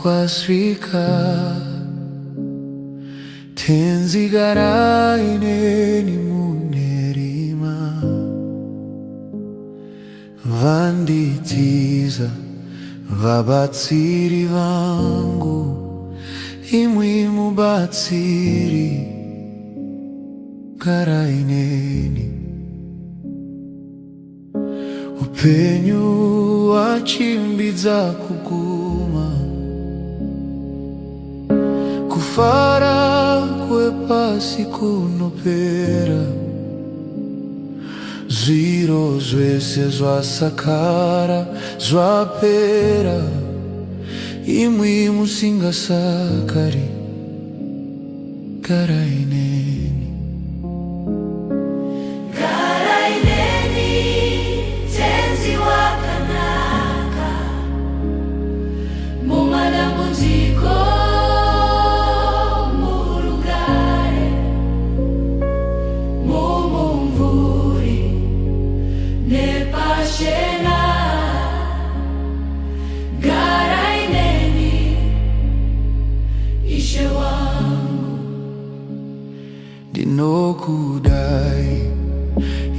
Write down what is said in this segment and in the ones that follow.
kwasrika tenzigaraineni munerima vanditiza vabatsiri vangu imwi mubatsiri garaineni upenyu wachimbidza kuguma kufara kwepasi kunopera zviro zvese zvasakara zvapera imwi musingasakari garaineni tenzi wakanaka mumadambudziko murugare mumumvuri nepashena garaineni Ishe wangu ndinokudai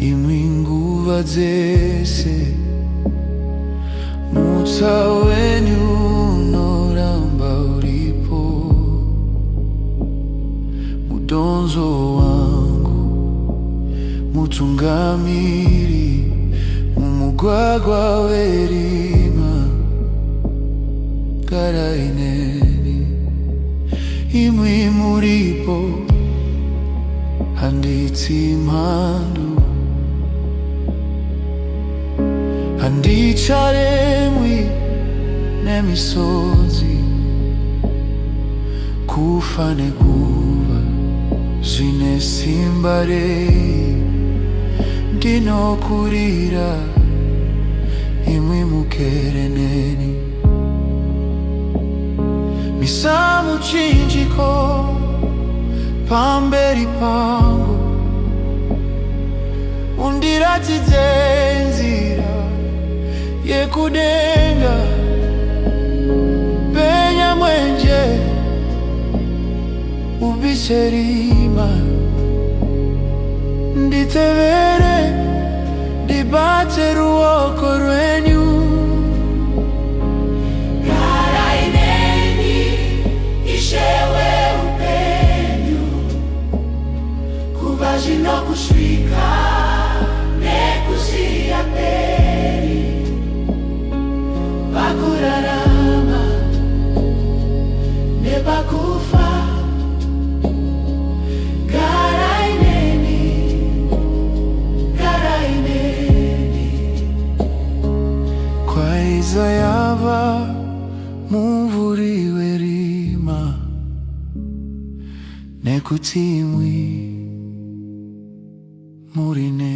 imwi nguva dzese mutsa wenyu unoramba uripo mudonzo wangu mutungamiri mumugwagwa werima garaineni imwi muripo handitsi mhandu handicharemwi nemisodzi kufa nekuva zvine simba rei ndinokurira imwi mukereneni misamuchinjiko pamberi pangu undiratidze nzira yekudenga penya mwenje ubiserima nditevere ndibate ruoko rwenyu garaineni Ishewe upenyu kuva zvino kusvika nekuziya peri pakurarama nepakufa garaineni kwaiza yava mumvuri werima nekuti imwi muri neni.